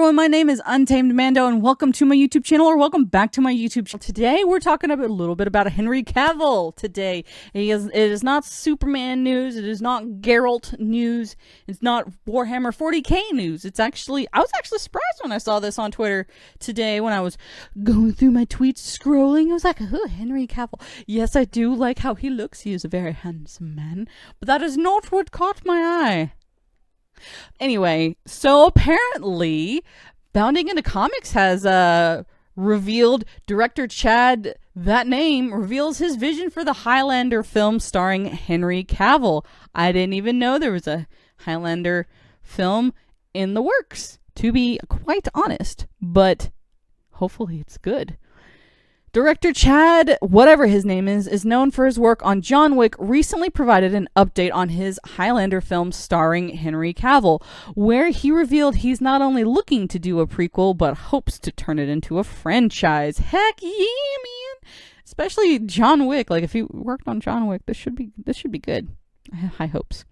everyone, my name is Untamed Mando and welcome to my YouTube channel, or welcome back to my YouTube channel. Today we're talking a little bit about Henry Cavill today. It is not Superman news, it is not Geralt news, it's not Warhammer 40k news. I was actually surprised when I saw this on Twitter today when I was going through my tweets, scrolling. I was like, oh, Henry Cavill. Yes, I do like how he looks. He is a very handsome man, but that is not what caught my eye. Anyway, so apparently Bounding into Comics has revealed director Chad, that name, reveals his vision for the Highlander film starring Henry Cavill. I didn't even know there was a Highlander film in the works, to be quite honest, but hopefully it's good. Director Chad, whatever his name is known for his work on John Wick, recently provided an update on his Highlander film starring Henry Cavill, where he revealed he's not only looking to do a prequel, but hopes to turn it into a franchise. Heck yeah, man! Especially John Wick. Like, if he worked on John Wick, this should be good. I have high hopes.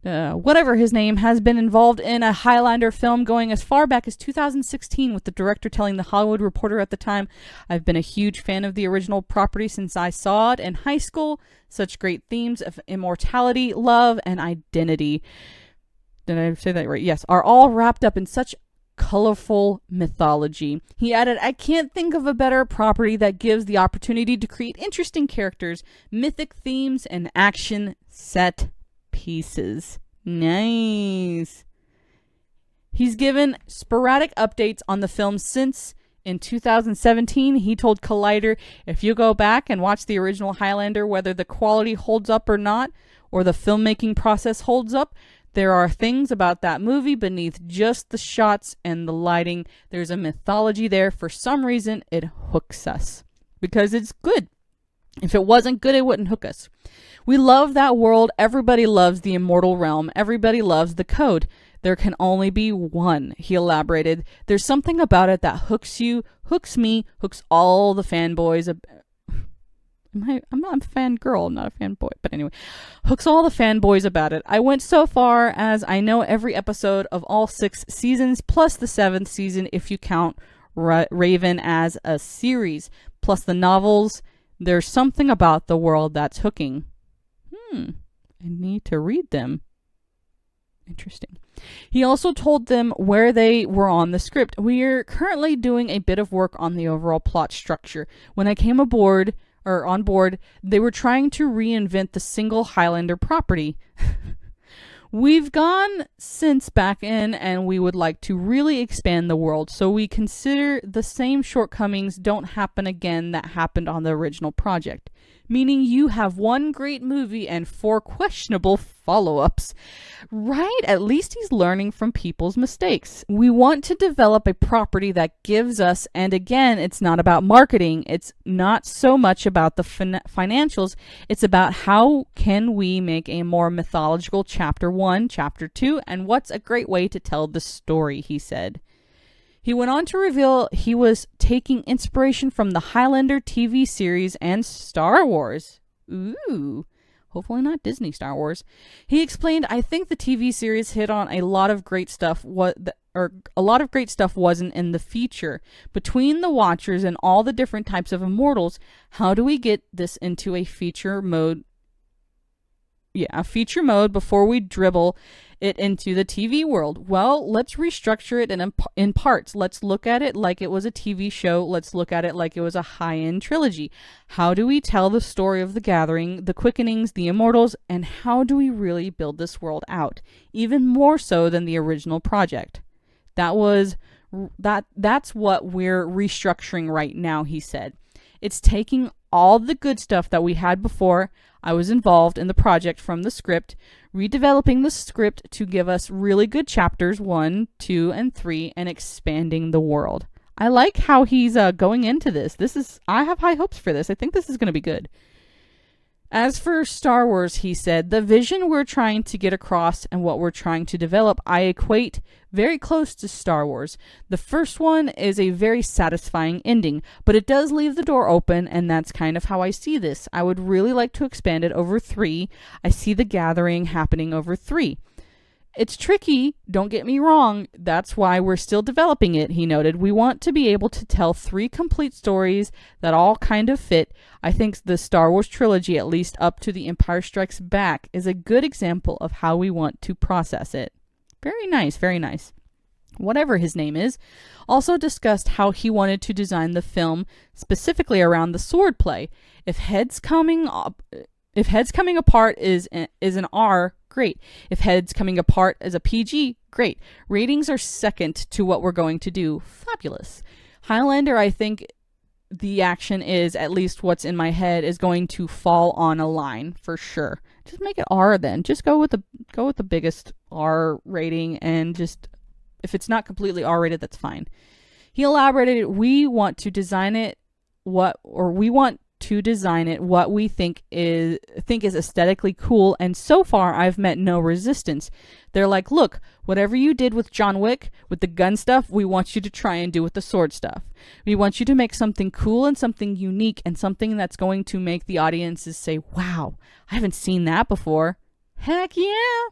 Whatever his name, has been involved in a Highlander film going as far back as 2016, with the director telling The Hollywood Reporter at the time, "I've been a huge fan of the original property since I saw it in high school. Such great themes of immortality, love, and identity." Did I say that right? Yes, are all wrapped up in such colorful mythology. He added, "I can't think of a better property that gives the opportunity to create interesting characters, mythic themes, and action set pieces." Nice. He's given sporadic updates on the film since in 2017. He told Collider, "If you go back and watch the original Highlander, whether the quality holds up or not, or the filmmaking process holds up, there are things about that movie beneath just the shots and the lighting. There's a mythology there. For some reason, it hooks us. Because it's good. If it wasn't good, it wouldn't hook us. We love that world. Everybody loves the immortal realm. Everybody loves the code. There can only be one," he elaborated. "There's something about it that hooks you, hooks me, hooks all the fanboys." I'm not a fangirl, I'm not a fanboy, but anyway. "Hooks all the fanboys about it. I went so far as I know every episode of all 6 seasons, plus the 7th season if you count Raven as a series, plus the novels. There's something about the world that's hooking. I need to read them. Interesting." He also told them where they were on the script. "We're currently doing a bit of work on the overall plot structure. When I came on board, they were trying to reinvent the single Highlander property. We've gone since back in, and we would like to really expand the world, so we consider the same shortcomings don't happen again that happened on the original project." Meaning you have 1 great movie and 4 questionable follow-ups. Right? At least he's learning from people's mistakes. "We want to develop a property that gives us," and again, it's not about marketing. It's not so much about the financials. It's about how can we make a more mythological chapter 1, chapter 2, and what's a great way to tell the story, he said. He went on to reveal he was taking inspiration from the Highlander TV series and Star Wars. Ooh, hopefully not Disney Star Wars. He explained, "I think the TV series hit on a lot of great stuff, a lot of great stuff wasn't in the feature. Between the Watchers and all the different types of immortals, how do we get this into a feature mode? A feature mode before we dribble it into the TV world. Well, let's restructure it in parts. Let's look at it like it was a TV show. Let's look at it like it was a high-end trilogy. How do we tell the story of the Gathering, the Quickenings, the Immortals, and how do we really build this world out, even more so than the original project? That's what we're restructuring right now," he said. "It's taking all the good stuff that we had before I was involved in the project from the script, redeveloping the script to give us really good chapters 1, 2, and 3, and expanding the world." I like how he's going into this. I have high hopes for this. I think this is going to be good. As for Star Wars, he said, "The vision we're trying to get across and what we're trying to develop, I equate very close to Star Wars. The first one is a very satisfying ending, but it does leave the door open, and that's kind of how I see this. I would really like to expand it over 3. I see the Gathering happening over 3. It's tricky, don't get me wrong. That's why we're still developing it, he noted. We want to be able to tell 3 complete stories that all kind of fit. I think the Star Wars trilogy, at least up to The Empire Strikes Back, is a good example of how we want to process it. Very nice, very nice. Whatever his name is, also discussed how he wanted to design the film specifically around the swordplay. If heads coming apart is an R, great. If heads coming apart is a PG, great. Ratings are second to what we're going to do. Fabulous. Highlander, I think the action is, at least what's in my head, is going to fall on a line for sure. Just make it R then. Just go with the biggest R rating, and just, if it's not completely R rated, that's fine. He elaborated, we want to design it what we think is aesthetically cool, and so far I've met no resistance. They're like, look, whatever you did with John Wick, with the gun stuff, we want you to try and do with the sword stuff. We want you to make something cool and something unique and something that's going to make the audiences say, wow, I haven't seen that before. Heck yeah!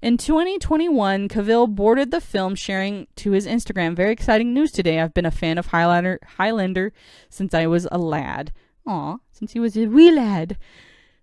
In 2021, Cavill boarded the film, sharing to his Instagram, very exciting news today. I've been a fan of Highlander since I was a lad. Aw, since he was a wee lad.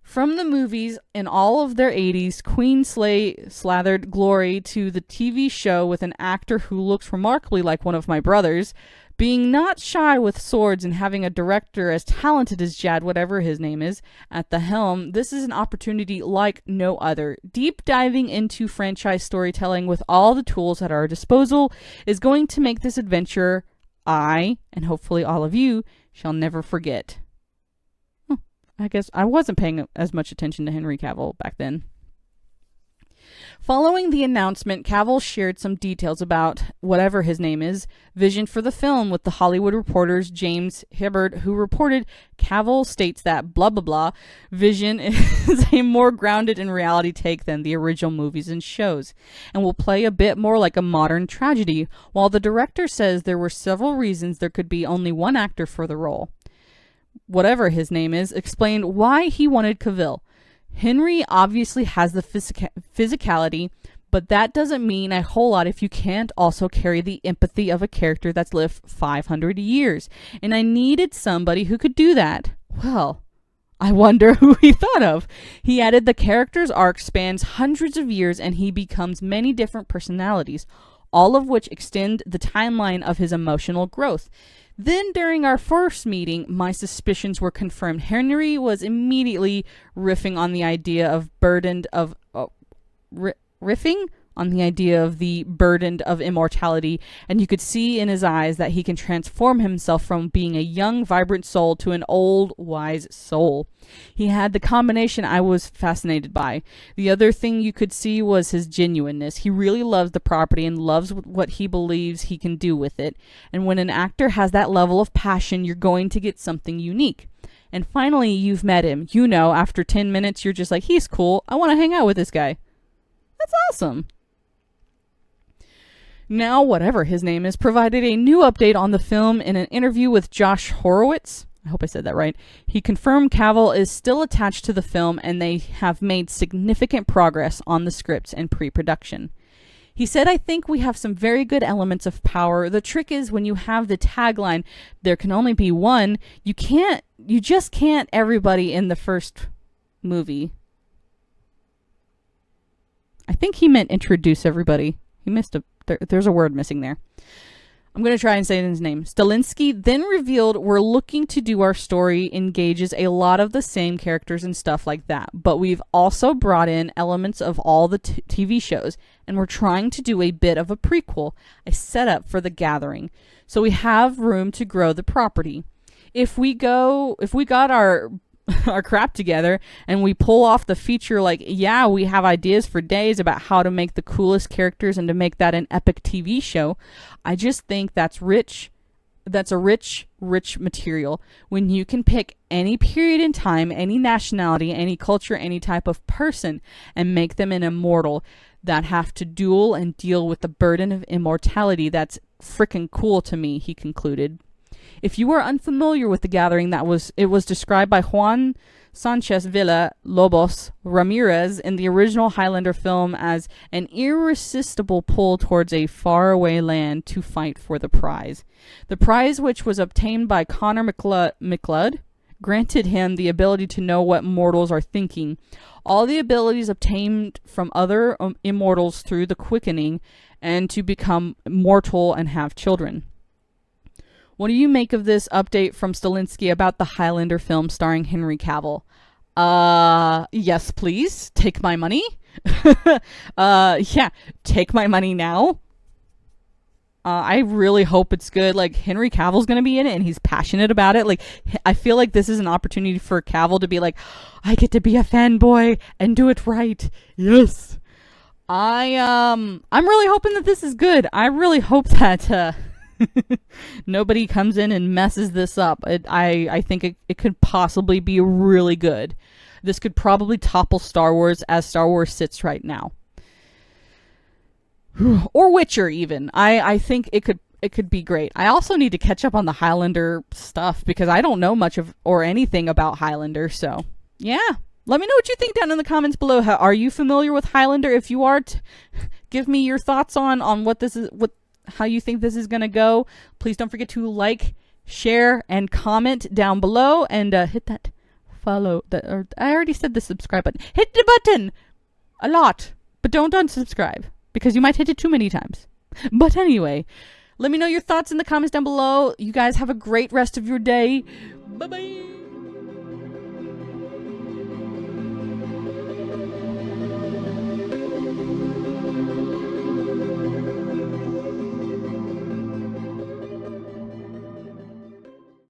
From the movies in all of their 80s, Queen slathered glory to the TV show with an actor who looks remarkably like one of my brothers, being not shy with swords and having a director as talented as Jad, whatever his name is, at the helm. This is an opportunity like no other. Deep diving into franchise storytelling with all the tools at our disposal is going to make this adventure I, and hopefully all of you, shall never forget. I guess I wasn't paying as much attention to Henry Cavill back then. Following the announcement, Cavill shared some details about whatever his name is, vision for the film with the Hollywood Reporter's James Hibbard, who reported Cavill states that blah blah blah vision is a more grounded in reality take than the original movies and shows, and will play a bit more like a modern tragedy, while the director says there were several reasons there could be only one actor for the role. Whatever his name is, explained why he wanted Cavill. Henry obviously has the physicality, but that doesn't mean a whole lot if you can't also carry the empathy of a character that's lived 500 years. And I needed somebody who could do that. Well, I wonder who he thought of. He added the character's arc spans hundreds of years and he becomes many different personalities, all of which extend the timeline of his emotional growth. Then, during our first meeting, my suspicions were confirmed. Henry was immediately riffing on the idea of the burden of immortality, and you could see in his eyes that he can transform himself from being a young, vibrant soul to an old, wise soul. He had the combination I was fascinated by. The other thing you could see was his genuineness. He really loves the property and loves what he believes he can do with it. And when an actor has that level of passion, you're going to get something unique. And finally, you've met him. You know, after 10 minutes, you're just like, he's cool. I want to hang out with this guy. That's awesome. Now, whatever his name is, provided a new update on the film in an interview with Josh Horowitz. I hope I said that right. He confirmed Cavill is still attached to the film and they have made significant progress on the scripts and pre-production. He said, I think we have some very good elements of power. The trick is when you have the tagline, there can only be one, you just can't everybody in the first movie. I think he meant introduce everybody. He missed there's a word missing there. I'm going to try and say his name. Stalinsky then revealed we're looking to do our story engages a lot of the same characters and stuff like that, but we've also brought in elements of all the TV shows, and we're trying to do a bit of a prequel, a setup for The Gathering, so we have room to grow the property. If we got our crap together and we pull off the feature, like, yeah, we have ideas for days about how to make the coolest characters and to make that an epic TV show. I just think that's a rich material when you can pick any period in time, any nationality, any culture, any type of person, and make them an immortal that have to duel and deal with the burden of immortality. That's freaking cool to me, he concluded. If you are unfamiliar with The Gathering, it was described by Juan Sanchez Villa Lobos Ramirez in the original Highlander film as an irresistible pull towards a faraway land to fight for the prize. The prize, which was obtained by Connor McLeod, granted him the ability to know what mortals are thinking. All the abilities obtained from other immortals through the quickening, and to become mortal and have children. What do you make of this update from Stilinski about the Highlander film starring Henry Cavill? Yes, please. Take my money. Yeah, take my money now. I really hope it's good. Like, Henry Cavill's going to be in it and he's passionate about it. Like, I feel like this is an opportunity for Cavill to be like, I get to be a fanboy and do it right. Yes. I'm really hoping that this is good. I really hope that, nobody comes in and messes this up. I think it could possibly be really good. This could probably topple Star Wars as Star Wars sits right now. Or Witcher even. I think it could be great. I also need to catch up on the Highlander stuff because I don't know much of or anything about Highlander. So yeah, let me know what you think down in the comments below. Are you familiar with Highlander? If you are, give me your thoughts on what this is, how you think this is gonna go. Please don't forget to like, share, and comment down below, and hit that follow. I already said the subscribe button. Hit the button a lot, but don't unsubscribe, because you might hit it too many times. But anyway, let me know your thoughts in the comments down below. You guys have a great rest of your day. Bye-bye.